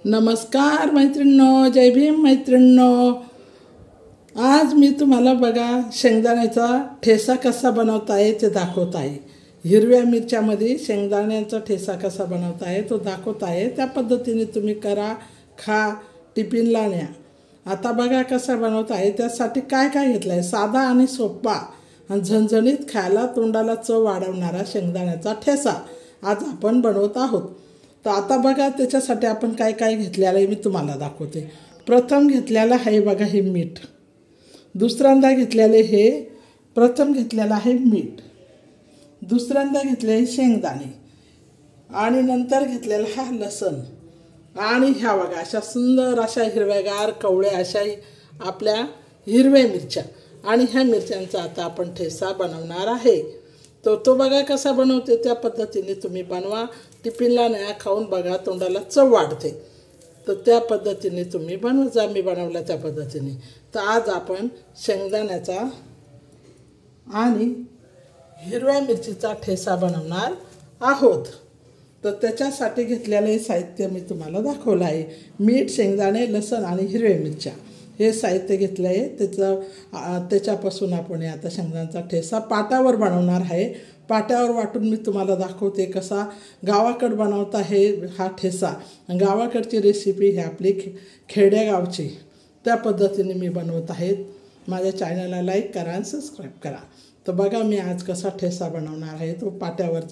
नमस्कार मैत्रिणींनो, जय भीम मैत्रिणींनो. आज मी तुम्हाला बघा शेंगदाण्याचा ठेसा कसा बनवता आहे ते दाखवत आहे. हिरव्या मिरच्यामध्ये शेंगदाण्याचा ठेसा कसा बनवता आहे तो दाखवत आहे. त्या पद्धतीने तुम्ही करा, खा, टिफिनला न्या. आता बघा कसा बनवता आहे. त्यासाठी काय काय घेतलं आहे. साधा आणि सोपा आणि झणझणीत खायला तोंडाला चव वाढवणारा शेंगदाण्याचा ठेसा आज आपण बनवत आहोत. तर आता बघा त्याच्यासाठी आपण काय काय घेतलेलं आहे मी तुम्हाला दाखवते. प्रथम घेतलेलं आहे बघा हे मीठ. दुसऱ्यांदा घेतलेले हे प्रथम घेतलेलं आहे मीठ. दुसऱ्यांदा घेतले शेंगदाणे आणि नंतर घेतलेला हा लसण आणि ह्या बघा अशा सुंदर अशा हिरव्यागार कवळ्या अशा आपल्या हिरव्या मिरच्या आणि ह्या मिरच्यांचा आता आपण ठेसा बनवणार आहे. तो बघा कसा बनवते त्या पद्धतीने तुम्ही बनवा. टिफिनला न्या, खाऊन बघा, तोंडाला चव वाढते. तर त्या पद्धतीने तुम्ही बनवू जा. मी बनवला त्या पद्धतीने. तर आज आपण शेंगदाण्याचा आणि हिरव्या मिरचीचा ठेसा बनवणार आहोत. तर त्याच्यासाठी घेतलेले साहित्य मी तुम्हाला दाखवलं आहे. मीठ, शेंगदाणे, लसण आणि हिरव्या मिरच्या हे साहित्य घेतलं आहे. त्याच्यापासून आपण आता शेंगदाण्याचा ठेसा पाटावर बनवणार आहे. पाट्यावर वाटून मी तुम्हाला दाखवते कसा गावाकडं बनवता आहे हा ठेसा. गावाकडची रेसिपी ही आपली खेड्यागावची त्या पद्धतीने मी बनवत आहे. माझ्या चॅनलला लाईक करा आणि सबस्क्राईब करा. तर बघा मी आज कसा ठेसा बनवणार आहे तो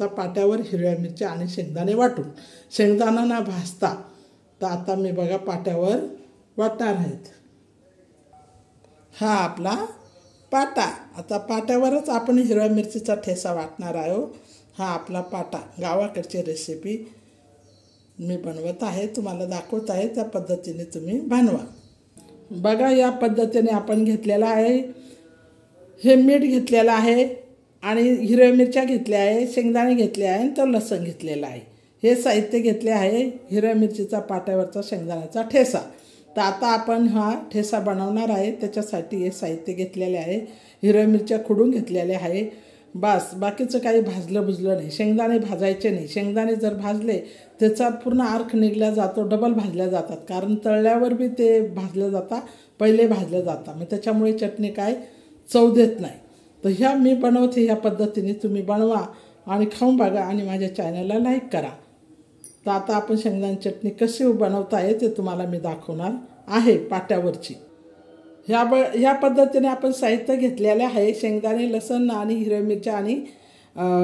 पाट्यावर हिरव्या मिरच्या आणि शेंगदाणे वाटून, शेंगदाणा ना भाजता. तर आता मी बघा पाट्यावर वाटणार आहेत. हा आपला पाटा. आता पाट्यावरच आपण हिरव्या मिरचीचा ठेसा वाटणार आहोत. हा आपला पाटा. गावाकडची रेसिपी मी बनवत आहे, तुम्हाला दाखवत आहे. त्या पद्धतीने तुम्ही बनवा. बघा या पद्धतीने आपण घेतलेला आहे. हे मीठ घेतलेलं आहे आणि हिरव्या मिरच्या घेतल्या आहे, शेंगदाणे घेतले आहे आणि तो लसण घेतलेला आहे. हे साहित्य घेतले आहे हिरव्या मिरचीचा पाट्यावरचा शेंगदाण्याचा ठेसा. तर आता आपण हा ठेसा बनवणार आहे. त्याच्यासाठी हे साहित्य घेतलेले आहे. हिरव्या मिरच्या खुडून घेतलेल्या आहे. बाकीचं काही भाजलं बुजलं नाही. शेंगदाणे भाजायचे नाही. शेंगदाणे जर भाजले त्याचा पूर्ण अर्क निघला जातो, डबल भाजल्या जातात. कारण तळल्यावर बी ते भाजलं जातात, पहिले भाजलं जातात. मग त्याच्यामुळे चटणी काय चव देत नाही. तर ह्या मी बनवते ह्या पद्धतीने तुम्ही बनवा आणि खाऊन बघा आणि माझ्या चॅनलला लाईक करा. तर आता आपण शेंगदाणे चटणी कशी बनवता येते ते तुम्हाला मी दाखवणार आहे पाट्यावरची. ह्या पद्धतीने आपण साहित्य घेतलेले आहे. शेंगदाणे, लसण आणि हिरव्या मिरच्या आणि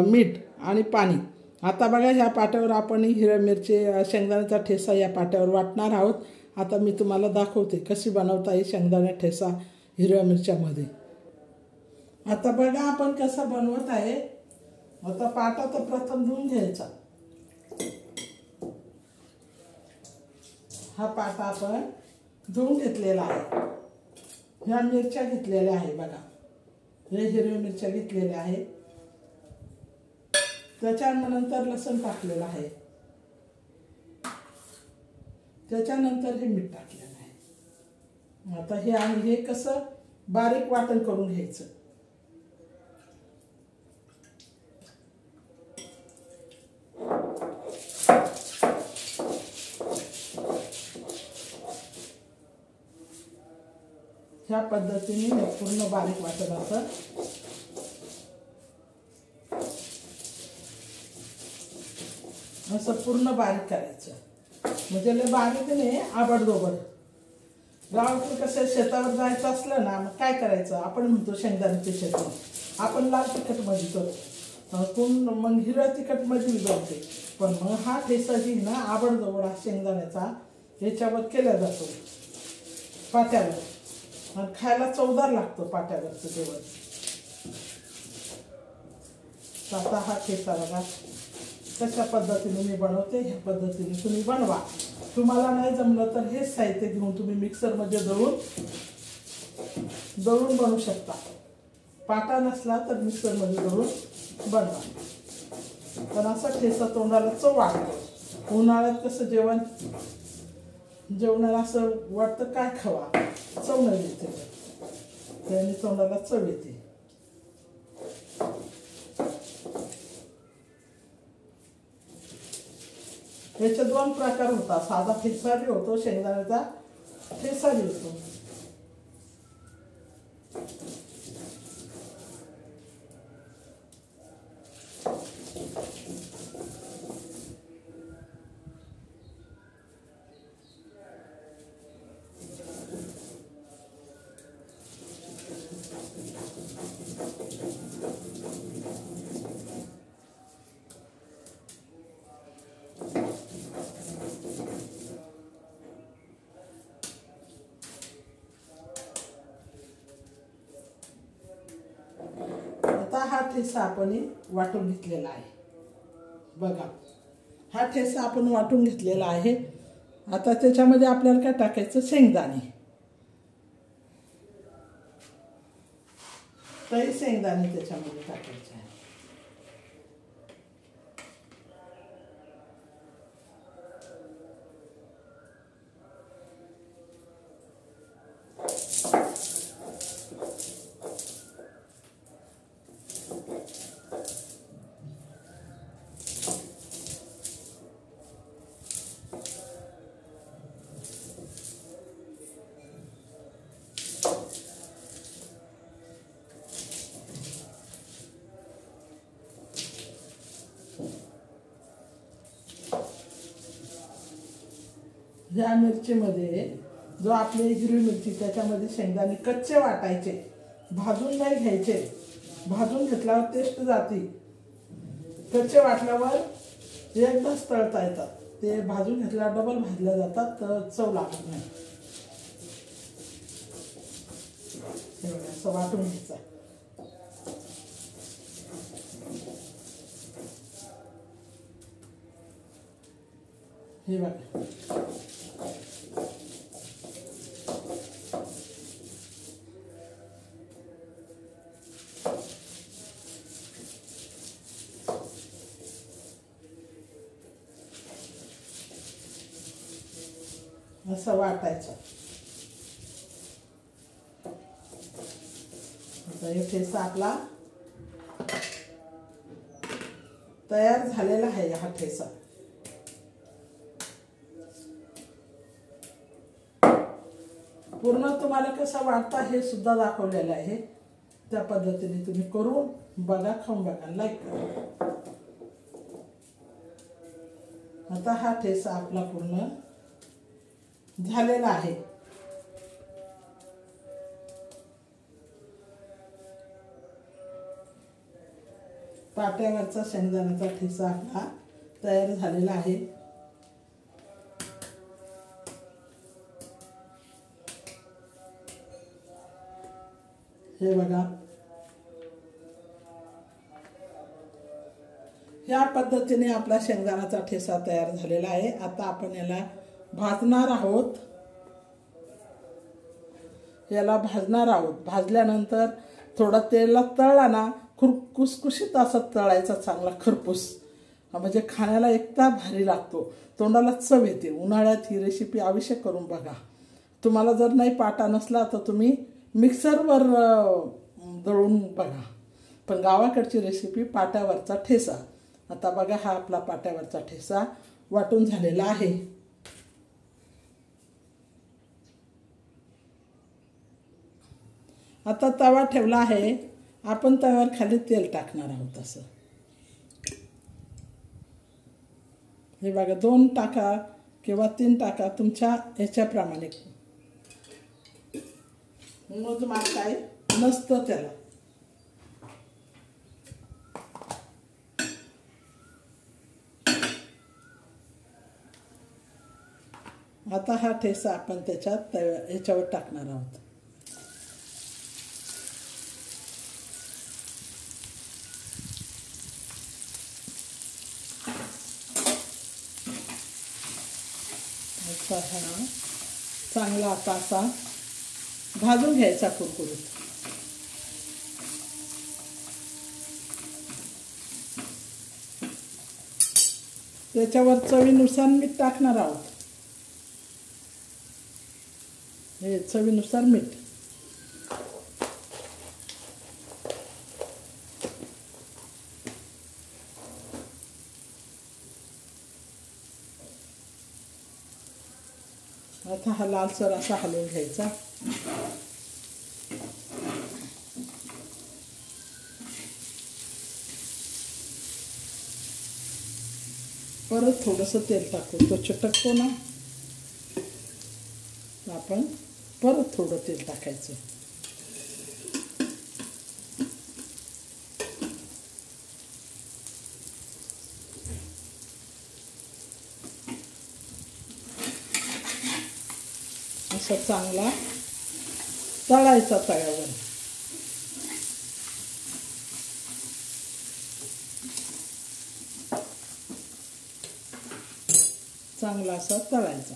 मीठ आणि पाणी. आता बघा ह्या पाट्यावर आपण हिरव्या मिरची शेंगदाण्याचा ठेसा या पाट्यावर वाटणार आहोत. आता मी तुम्हाला दाखवते कशी बनवता येईल शेंगदाणे ठेसा हिरव्या मिरच्यामध्ये. आता बघा आपण कसा बनवत आहे. आता पाटा तर प्रथम धुवून घ्यायचा. हा पाटा आपण धुवून घेतलेला आहे. ह्या मिरच्या घेतलेल्या आहे बघा. हे हिरव्या मिरच्या घेतलेल्या आहे. त्याच्यानंतर लसण टाकलेलं आहे. त्याच्यानंतर हे मीठ टाकलेलं आहे. आता हे आणि हे कसं बारीक वाटण करून घ्यायचं. ह्या पद्धतीने पूर्ण बारीक वाटण असं पूर्ण बारीक करायचं. म्हणजे लय बारीक नाही, आबडधोबड. गावाकडे कसं शेतावर जायचं असलं ना मग काय करायचं, आपण म्हणतो शेंगदाण्याची चटणी. आपण लाल तिखटमध्ये करतो, मग हिरव्या तिखटमध्ये बनते. पण मग हा ठेसा जी ना आबडधोबड हा शेंगदाण्याचा याच्यावर केला जातो पाट्यावर. आणि खायला चवदार लागतो पाट्यावरचं जेवण. आता हा ठेसा बघा कशा पद्धतीने मी बनवते. ह्या पद्धतीने तुम्ही बनवा. तुम्हाला नाही जमलं तर हेच साहित्य घेऊन तुम्ही मिक्सरमध्ये दळून बनवू शकता. पाटा नसला तर मिक्सरमध्ये दळून बनवा. पण असा ठेसा तोंडाला चव वाटतो. उन्हाळ्यात कसं जेवणाला असं वाटतं काय खावा, चव नाही येते. त्याने तोंडाला चव येते. याचे दोन प्रकार होतात, साधा ठेचा बी होतो, शेंगदाण्याचा ठेचा बी होतो. आता हा ठेचा आपण वाटून घेतलेला आहे. बघा, हा ठेचा आपण वाटून घेतलेला आहे. आता त्याच्यामध्ये आपल्याला काय टाकायचं, शेंगदाणे. तरी शेंगदाणे त्याच्यामध्ये टाकायचे आहे. ह्या मिरचीमध्ये जो आपली हिरवी मिरची, त्याच्यामध्ये शेंगदाणे कच्चे वाटायचे, भाजून नाही घ्यायचे. भाजून घेतल्यावर टेस्ट जाती. कच्चे वाटल्यावर एकदाच तळता येतात. ते भाजून घेतल्यावर डबल भाजल्या जातात, तर चव लागत नाही. असं वाटून घ्यायचं. हे बघा, असं वाटायचं. आता हे ठेचा आपला तयार झालेला आहे. हा ठेचा पूर्ण तुम्हाला कसा वाटता हे सुद्धा दाखवलेलं आहे. त्या पद्धतीने तुम्ही करून बघा, खाऊन बघा, लाईक करा. आता हा ठेचा आपला पूर्ण झालेला आहे. पाट्यावरचा शेंगदाण्याचा ठेचा आपला तयार झालेला आहे. हे बघा, या पद्धतीने आपला शेंगदाण्याचा ठेचा तयार झालेला आहे. आता आपण याला भाजणार आहोत. भाजल्यानंतर थोडा तेलात तळला ना, कुसकुशीत असं तळायचा, चांगला खरपूस, म्हणजे खाण्याला एकदा भारी लागतो, तोंडाला चव येते. उन्हाळ्यात ही रेसिपी अवश्य करून बघा. तुम्हाला जर नाही पाटा नसला तर तुम्ही मिक्सरवर दळून बघा. पण गावाकडची रेसिपी पाट्यावरचा ठेचा. आता बघा, हा आपला पाट्यावरचा ठेचा वाटून झालेला आहे. आता तवा ठेवला आहे. आपण तव्यावर खाली तेल टाकणार आहोत. असं हे बघा, 2 टाका किंवा 3 टाका, तुमच्या ह्याच्याप्रमाणे. मोजमाप काय नसतं त्याला. आता हा ठेचा आपण त्याच्यात ह्याच्यावर टाकणार आहोत. हा चांगला असा भाजून घ्यायचा कुरकुरीत. त्याच्यावर चवीनुसार मीठ टाकणार आहोत. हे चवीनुसार मीठ. आता हा लालसर असा हलवून घ्यायचा. परत थोडंसं तेल टाकू, तो चिटकतो ना, आपण परत थोडं तेल टाकायचं. असं चांगला तळायचा तव्यावर. चांगला असा तळायचा.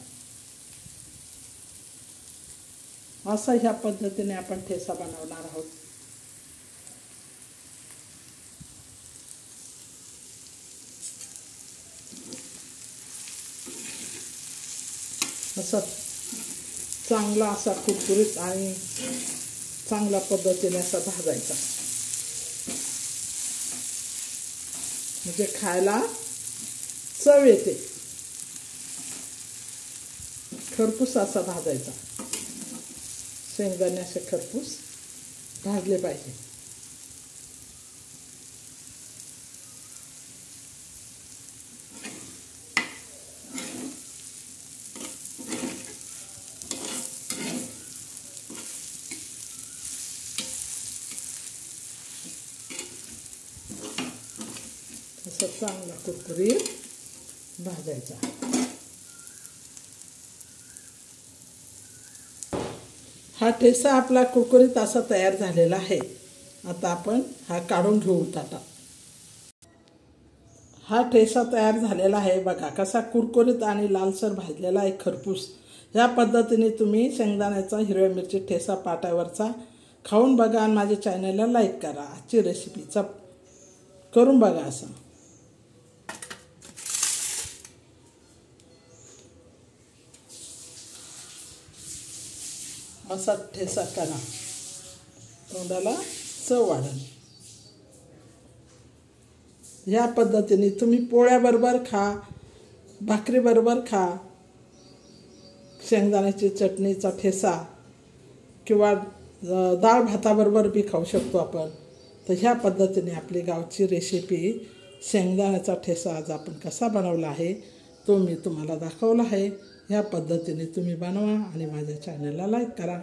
असं ह्या पद्धतीने आपण ठेचा बनवणार आहोत. असं चांगला असा कुरकुरीत आणि चांगल्या पद्धतीने असा भाजायचा, म्हणजे खायला चव येते. खरपूस असा भाजायचा. शेंगदाणे असे खरपूस भाजले पाहिजे. असं चांगला कुरकुरीत भाजायचा. हा ठेचा आपला कुरकुरीत असा तयार झालेला आहे. आता आपण हा काढून घेऊ ताटात. हा ठेचा तयार झालेला आहे. बघा कसा कुरकुरीत आणि लालसर भाजलेला आहे, खरपूस. या पद्धतीने तुम्ही शेंगदाण्याचा हिरव्या मिरची ठेचा पाट्यावरचा खाऊन बघा आणि माझ्या चॅनलला लाईक करा. आजची रेसिपीचा करून बघा. असा ठेचा करा, तोंडाला चव वाढेल. या पद्धतीने तुम्ही पोळ्याबरोबर खा, भाकरीबरोबर खा. शेंगदाण्याची चटणीचा ठेचा किंवा डाळ भाताबरोबर बी खाऊ शकतो आपण. तर ह्या पद्धतीने आपली गावची रेसिपी शेंगदाण्याचा ठेचा आज आपण कसा बनवला आहे तो मी तुम्हाला दाखवला आहे. ह्या पद्धतीने तुम्ही बनवा आणि माझ्या चॅनलला लाईक करा.